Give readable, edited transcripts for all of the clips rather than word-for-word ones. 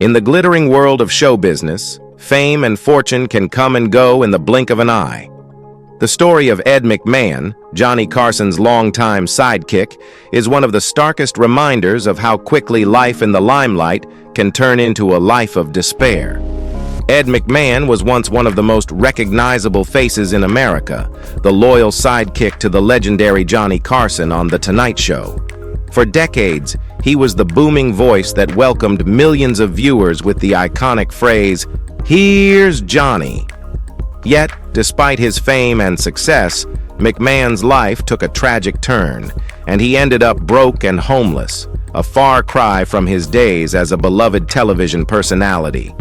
In the glittering world of show business, fame and fortune can come and go in the blink of an eye. The story of Ed McMahon, Johnny Carson's longtime sidekick, is one of the starkest reminders of how quickly life in the limelight can turn into a life of despair. Ed McMahon was once one of the most recognizable faces in America, the loyal sidekick to the legendary Johnny Carson on The Tonight Show. For decades, he was the booming voice that welcomed millions of viewers with the iconic phrase, "Here's Johnny." Yet, despite his fame and success, McMahon's life took a tragic turn, and he ended up broke and homeless, a far cry from his days as a beloved television personality.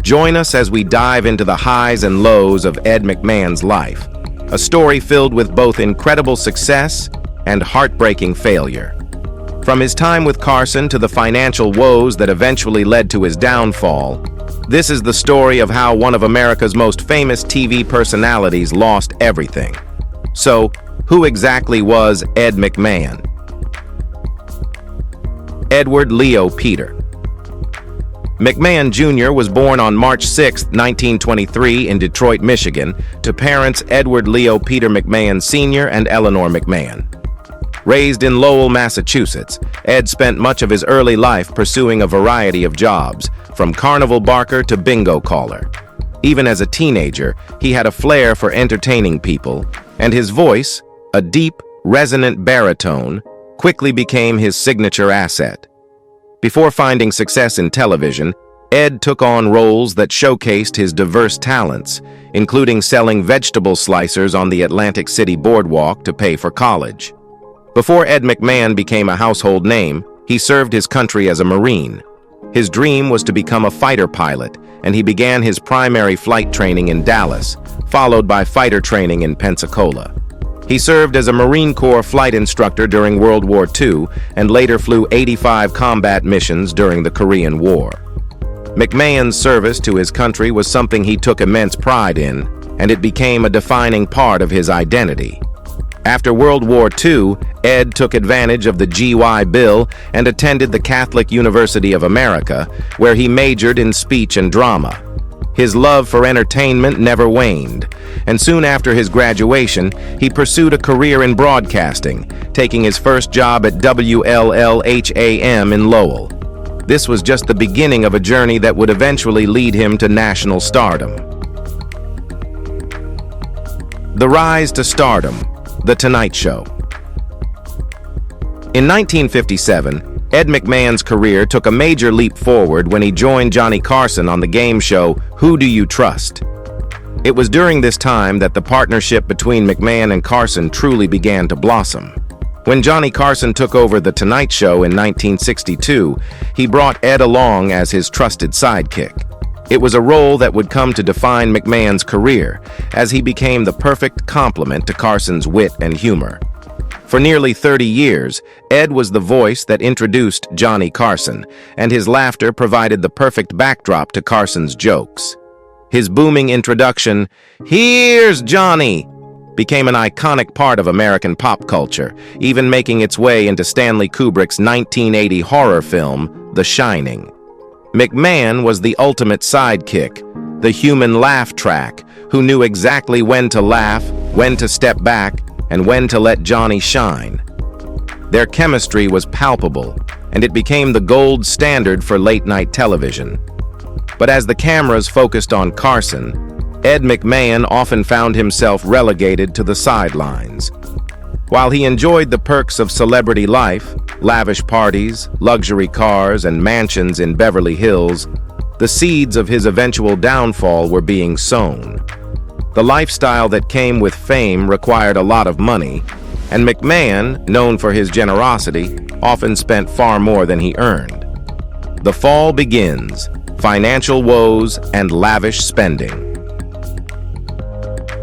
Join us as we dive into the highs and lows of Ed McMahon's life, a story filled with both incredible success and heartbreaking failure. From his time with Carson to the financial woes that eventually led to his downfall, this is the story of how one of America's most famous TV personalities lost everything. So, who exactly was Ed McMahon? Edward Leo Peter McMahon Jr. was born on March 6, 1923 in Detroit, Michigan, to parents Edward Leo Peter McMahon Sr. and Eleanor McMahon. Raised in Lowell, Massachusetts, Ed spent much of his early life pursuing a variety of jobs, from carnival barker to bingo caller. Even as a teenager, he had a flair for entertaining people, and his voice, a deep, resonant baritone, quickly became his signature asset. Before finding success in television, Ed took on roles that showcased his diverse talents, including selling vegetable slicers on the Atlantic City boardwalk to pay for college. Before Ed McMahon became a household name, he served his country as a Marine. His dream was to become a fighter pilot, and he began his primary flight training in Dallas, followed by fighter training in Pensacola. He served as a Marine Corps flight instructor during World War II and later flew 85 combat missions during the Korean War. McMahon's service to his country was something he took immense pride in, and it became a defining part of his identity. After World War II, Ed took advantage of the GI Bill and attended the Catholic University of America, where he majored in speech and drama. His love for entertainment never waned, and soon after his graduation, he pursued a career in broadcasting, taking his first job at WLLHAM in Lowell. This was just the beginning of a journey that would eventually lead him to national stardom. The rise to stardom. The Tonight Show. In 1957, Ed McMahon's career took a major leap forward when he joined Johnny Carson on the game show Who Do You Trust? It was during this time that the partnership between McMahon and Carson truly began to blossom. When Johnny Carson took over The Tonight Show in 1962, he brought Ed along as his trusted sidekick. It was a role that would come to define McMahon's career, as he became the perfect complement to Carson's wit and humor. For nearly 30 years, Ed was the voice that introduced Johnny Carson, and his laughter provided the perfect backdrop to Carson's jokes. His booming introduction, "Here's Johnny," became an iconic part of American pop culture, even making its way into Stanley Kubrick's 1980 horror film, The Shining. McMahon was the ultimate sidekick, the human laugh track, who knew exactly when to laugh, when to step back, and when to let Johnny shine. Their chemistry was palpable, and it became the gold standard for late-night television. But as the cameras focused on Carson, Ed McMahon often found himself relegated to the sidelines. While he enjoyed the perks of celebrity life, lavish parties, luxury cars, and mansions in Beverly Hills, the seeds of his eventual downfall were being sown. The lifestyle that came with fame required a lot of money, and McMahon, known for his generosity, often spent far more than he earned. The fall begins, financial woes and lavish spending.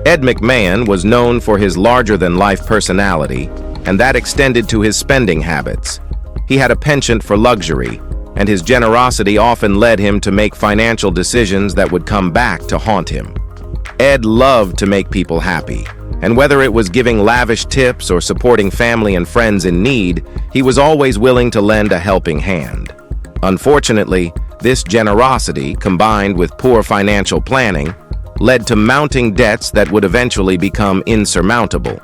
Ed McMahon was known for his larger-than-life personality, and that extended to his spending habits. He had a penchant for luxury, and his generosity often led him to make financial decisions that would come back to haunt him. Ed loved to make people happy, and whether it was giving lavish tips or supporting family and friends in need, he was always willing to lend a helping hand. Unfortunately, This generosity, combined with poor financial planning, led to mounting debts that would eventually become insurmountable.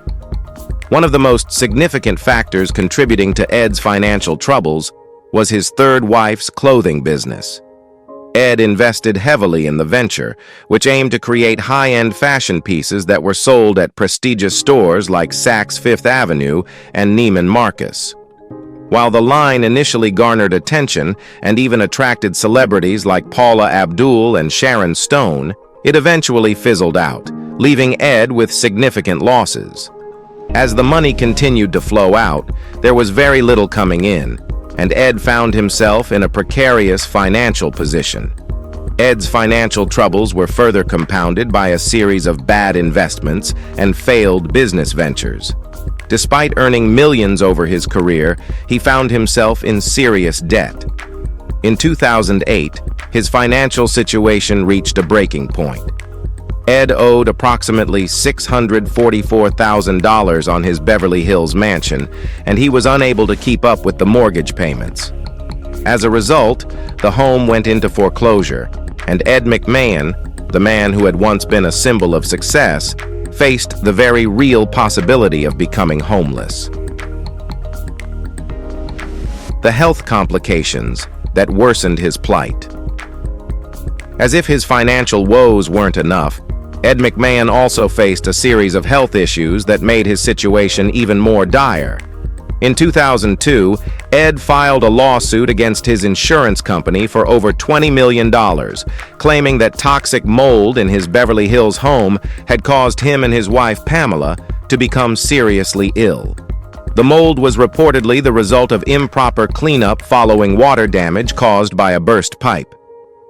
One of the most significant factors contributing to Ed's financial troubles was his third wife's clothing business. Ed invested heavily in the venture, which aimed to create high-end fashion pieces that were sold at prestigious stores like Saks Fifth Avenue and Neiman Marcus. While the line initially garnered attention and even attracted celebrities like Paula Abdul and Sharon Stone, it eventually fizzled out, leaving Ed with significant losses. As the money continued to flow out, there was very little coming in, and Ed found himself in a precarious financial position. Ed's financial troubles were further compounded by a series of bad investments and failed business ventures. Despite earning millions over his career, he found himself in serious debt. In 2008, his financial situation reached a breaking point. Ed owed approximately $644,000 on his Beverly Hills mansion, and he was unable to keep up with the mortgage payments. As a result, the home went into foreclosure, and Ed McMahon, the man who had once been a symbol of success, faced the very real possibility of becoming homeless. The health complications that worsened his plight. As if his financial woes weren't enough, Ed McMahon also faced a series of health issues that made his situation even more dire. In 2002, Ed filed a lawsuit against his insurance company for over $20 million, claiming that toxic mold in his Beverly Hills home had caused him and his wife, Pamela, to become seriously ill. The mold was reportedly the result of improper cleanup following water damage caused by a burst pipe.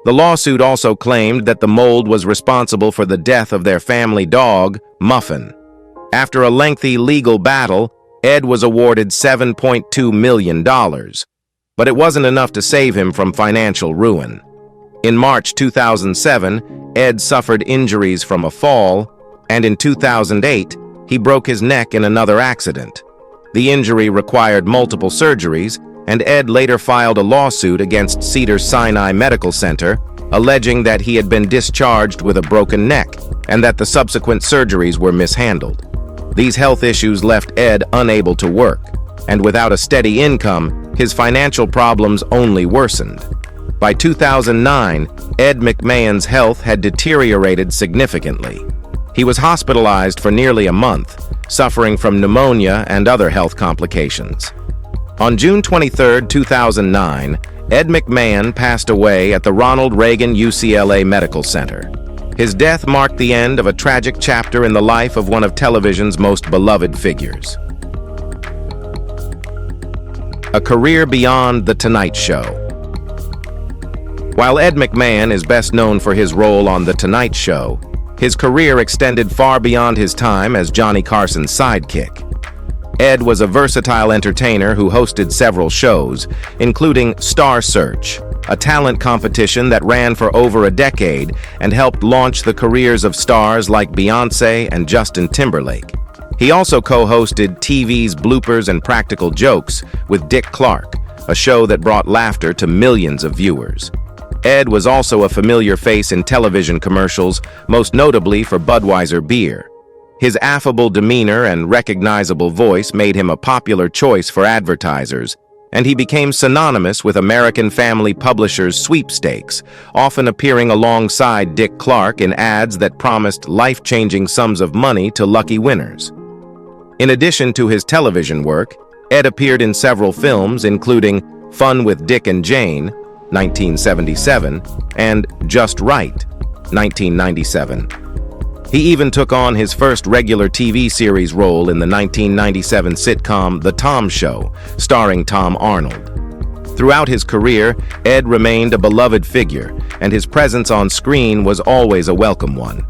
The lawsuit also claimed that the mold was responsible for the death of their family dog, Muffin. After a lengthy legal battle, Ed was awarded $7.2 million, but it wasn't enough to save him from financial ruin. In March 2007, Ed suffered injuries from a fall, and in 2008, he broke his neck in another accident. The injury required multiple surgeries, and Ed later filed a lawsuit against Cedars-Sinai Medical Center, alleging that he had been discharged with a broken neck and that the subsequent surgeries were mishandled. These health issues left Ed unable to work, and without a steady income, his financial problems only worsened. By 2009, Ed McMahon's health had deteriorated significantly. He was hospitalized for nearly a month, suffering from pneumonia and other health complications. On June 23, 2009, Ed McMahon passed away at the Ronald Reagan UCLA Medical Center. His death marked the end of a tragic chapter in the life of one of television's most beloved figures. A career beyond The Tonight Show. While Ed McMahon is best known for his role on The Tonight Show, his career extended far beyond his time as Johnny Carson's sidekick. Ed was a versatile entertainer who hosted several shows, including Star Search, a talent competition that ran for over a decade and helped launch the careers of stars like Beyoncé and Justin Timberlake. He also co-hosted TV's Bloopers and Practical Jokes with Dick Clark, a show that brought laughter to millions of viewers. Ed was also a familiar face in television commercials, most notably for Budweiser beer. His affable demeanor and recognizable voice made him a popular choice for advertisers, and he became synonymous with American Family Publishers' sweepstakes, often appearing alongside Dick Clark in ads that promised life-changing sums of money to lucky winners. In addition to his television work, Ed appeared in several films, including Fun with Dick and Jane, 1977, and Just Right, 1997. He even took on his first regular TV series role in the 1997 sitcom The Tom Show, starring Tom Arnold. Throughout his career, Ed remained a beloved figure, and his presence on screen was always a welcome one.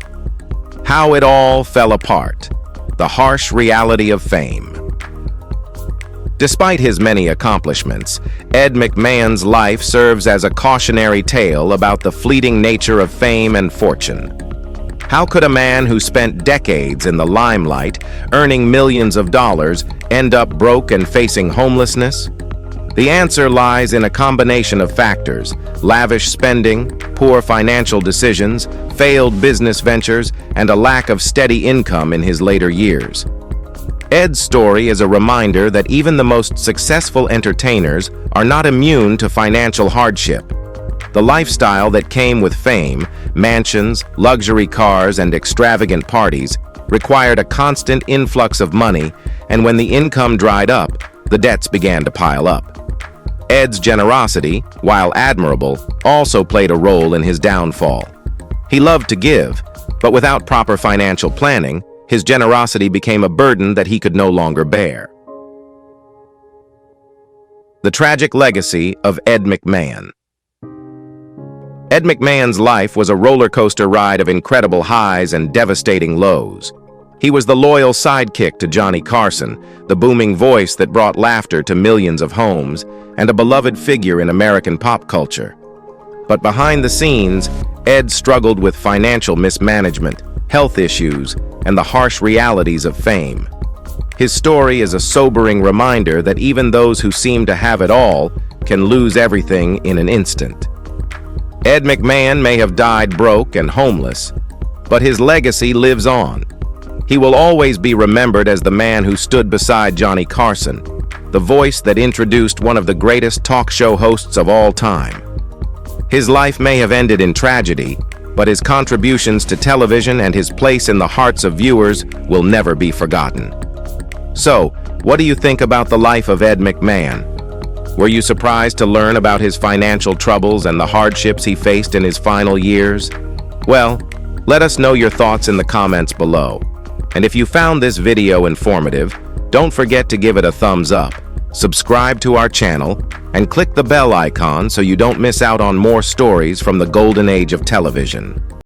How it all fell apart. The harsh reality of fame. Despite his many accomplishments, Ed McMahon's life serves as a cautionary tale about the fleeting nature of fame and fortune. How could a man who spent decades in the limelight, earning millions of dollars, end up broke and facing homelessness? The answer lies in a combination of factors: lavish spending, poor financial decisions, failed business ventures, and a lack of steady income in his later years. Ed's story is a reminder that even the most successful entertainers are not immune to financial hardship. The lifestyle that came with fame, mansions, luxury cars, and extravagant parties, required a constant influx of money, and when the income dried up, the debts began to pile up. Ed's generosity, while admirable, also played a role in his downfall. He loved to give, but without proper financial planning, his generosity became a burden that he could no longer bear. The tragic legacy of Ed McMahon. Ed McMahon's life was a roller coaster ride of incredible highs and devastating lows. He was the loyal sidekick to Johnny Carson, the booming voice that brought laughter to millions of homes, and a beloved figure in American pop culture. But behind the scenes, Ed struggled with financial mismanagement, health issues, and the harsh realities of fame. His story is a sobering reminder that even those who seem to have it all can lose everything in an instant. Ed McMahon may have died broke and homeless, but his legacy lives on. He will always be remembered as the man who stood beside Johnny Carson, the voice that introduced one of the greatest talk show hosts of all time. His life may have ended in tragedy, but his contributions to television and his place in the hearts of viewers will never be forgotten. So, what do you think about the life of Ed McMahon? Were you surprised to learn about his financial troubles and the hardships he faced in his final years? Well, let us know your thoughts in the comments below. And if you found this video informative, don't forget to give it a thumbs up, subscribe to our channel, and click the bell icon so you don't miss out on more stories from the golden age of television.